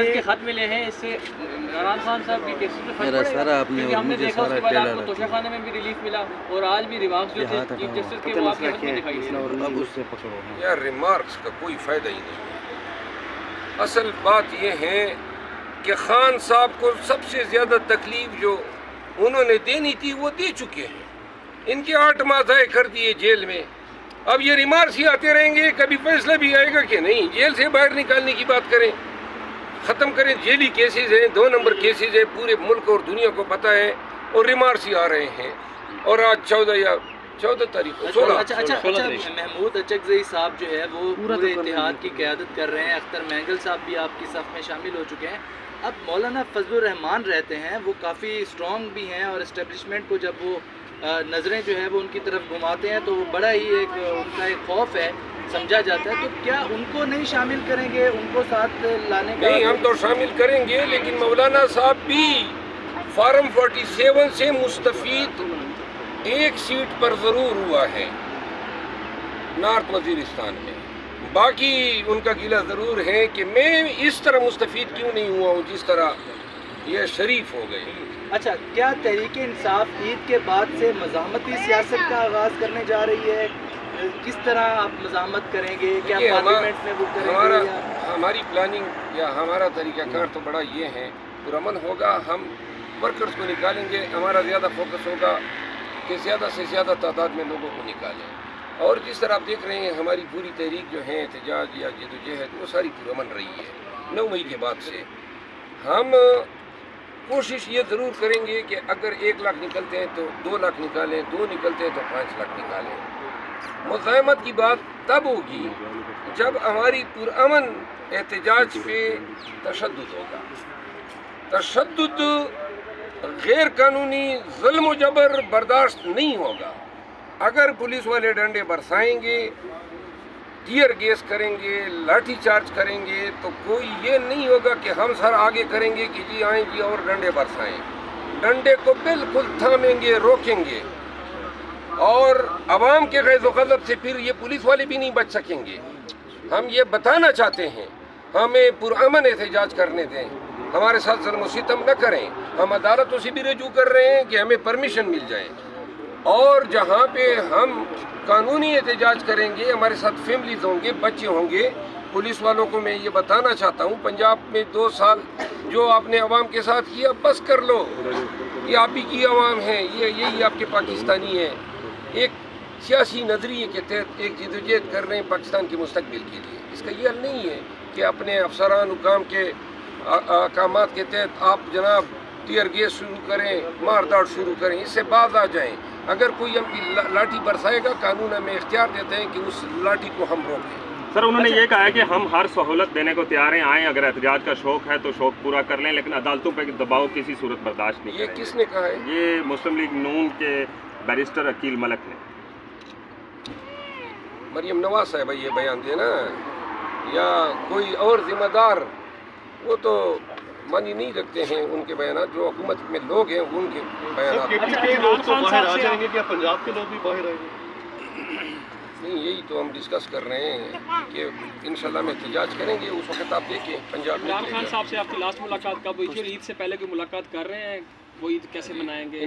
جج کے خط ملے ہیں، اس سے عمران خان صاحب کی کیسز میں فرق پڑے گا؟ کیونکہ ہم نے دیکھا اس کے بعد آپ کو توشہ خانے میں بھی ریلیف ملا، اور آج بھی ریمارکس جو تھے چیف جسٹس کے وہ آپ کے حق میں دکھائی دے رہے ہیں۔ یار ریمارکس کا کوئی فائدہ ہی نہیں ہے۔ اصل بات یہ ہے کہ خان صاحب کو سب سے زیادہ تکلیف جو انہوں نے دینی تھی وہ دے چکے ہیں، ان کے 8 ماہ ضائع کر دیے جیل میں۔ اب یہ ریمارکس ہی آتے رہیں گے، کبھی فیصلہ بھی آئے گا کہ نہیں جیل سے باہر نکالنے کی بات کریں، ختم کریں۔ جیلی کیسز ہیں، 2 نمبر کیسز ہیں، پورے ملک اور دنیا کو پتہ ہے، اور ریمارکس ہی آ رہے ہیں۔ اور آج 14 تاریخ کو 16 محمود اچکزئی صاحب جو ہے وہ پورے اتحاد کی قیادت کر رہے ہیں، اختر مینگل صاحب بھی آپ کی صف میں شامل ہو چکے ہیں۔ اب مولانا فضل الرحمان رہتے ہیں، وہ کافی اسٹرانگ بھی ہیں، اور اسٹیبلشمنٹ کو جب وہ نظریں جو ہے وہ ان کی طرف گھماتے ہیں تو وہ بڑا ہی ان کا ایک خوف ہے سمجھا جاتا ہے، تو کیا ان کو نہیں شامل کریں گے، ان کو ساتھ لانے کا؟ نہیں، ہم تو شامل کریں گے، لیکن مولانا صاحب بھی فارم 47 سے مستفید 1 سیٹ پر ضرور ہوا ہے نارتھ وزیرستان میں۔ باقی ان کا گلہ ضرور ہے کہ میں اس طرح مستفید کیوں نہیں ہوا ہوں جس طرح یہ شریف ہو گئے۔ اچھا، کیا تحریک انصاف عید کے بعد سے مزاحمتی سیاست کا آغاز کرنے جا رہی ہے؟ کس طرح آپ مزاحمت کریں گے؟ کیا پارلیمنٹ میں وہ کریں گے؟ ہماری پلاننگ یا ہمارا طریقہ کار تو بڑا یہ ہے، پرامن ہوگا، ہم ورکرز کو نکالیں گے، ہمارا زیادہ فوکس ہوگا کہ زیادہ سے زیادہ تعداد میں لوگوں کو نکالیں۔ اور جس طرح آپ دیکھ رہے ہیں ہماری پوری تحریک جو ہے احتجاج یا جدوجہد وہ ساری پرامن رہی ہے 9 مئی کے بعد سے۔ ہم کوشش یہ ضرور کریں گے کہ اگر 1 لاکھ نکلتے ہیں تو 2 لاکھ نکالیں، 2 نکلتے ہیں تو 5 لاکھ نکالیں۔ مزاحمت کی بات تب ہوگی جب ہماری پرامن احتجاج پہ تشدد ہوگا۔ تشدد، غیر قانونی ظلم و جبر برداشت نہیں ہوگا۔ اگر پولیس والے ڈنڈے برسائیں گے، ٹیئر گیس کریں گے، لاٹھی چارج کریں گے، تو کوئی یہ نہیں ہوگا کہ ہم سر آگے کریں گے کہ جی آئیں جی اور ڈنڈے برسائیں۔ ڈنڈے کو بالکل تھامیں گے، روکیں گے، اور عوام کے غیظ و غضب سے پھر یہ پولیس والے بھی نہیں بچ سکیں گے۔ ہم یہ بتانا چاہتے ہیں، ہمیں پرامن احتجاج کرنے دیں، ہمارے ساتھ ظلم و ستم نہ کریں۔ ہم عدالتوں سے بھی رجوع کر رہے ہیں کہ ہمیں پرمیشن مل جائے، اور جہاں پہ ہم قانونی احتجاج کریں گے ہمارے ساتھ فیملیز ہوں گے، بچے ہوں گے۔ پولیس والوں کو میں یہ بتانا چاہتا ہوں، پنجاب میں 2 سال جو آپ نے عوام کے ساتھ کیا بس کر لو، یہ آپ ہی کی عوام ہے، یہی آپ کے پاکستانی ہیں۔ ایک سیاسی نظریے کے تحت ایک جدوجہد کر رہے ہیں پاکستان کے مستقبل کے لیے۔ اس کا یہ حل نہیں ہے کہ اپنے افسران حکام کے احکامات کے تحت آپ جناب ٹیئر گیس شروع کریں، مار داڑ شروع کریں، اس سے باز آ جائیں۔ اگر کوئی ہم کی لاٹھی برسائے گا، قانون ہمیں اختیار دیتے ہیں کہ اس لاٹھی کو ہم روکیں۔ سر، انہوں نے یہ کہا ہے کہ ہم ہر سہولت دینے کو تیار ہیں، آئیں، اگر احتجاج کا شوق ہے تو شوق پورا کر لیں، لیکن عدالتوں پہ دباؤ کسی صورت برداشت نہیں کریں گے۔ یہ کس نے کہا ہے؟ یہ مسلم لیگ نون کے بیرسٹر عقیل ملک نے۔ مریم نواز صاحبہ یہ بیان دینا، یا کوئی اور ذمہ دار، وہ تو مانی نہیں رکھتے ہیں ان کے بیانات۔ جو حکومت میں لوگ ہیں ان کے بیانات۔ کے لوگ تو باہر آ جائیں گے، کیا پنجاب کے لوگ بھی باہر آئیں گے؟ نہیں، یہی تو ہم ڈسکس کر رہے ہیں کہ انشاءاللہ ہم احتجاج کریں گے۔ اس وقت آپ دیکھیں پنجاب میں عمران خان صاحب سے آپ کی لاسٹ ملاقات کب ہوئی تھی، اور عید سے پہلے کوئی ملاقات کر رہے ہیں؟ وہ عید کیسے منائیں گے؟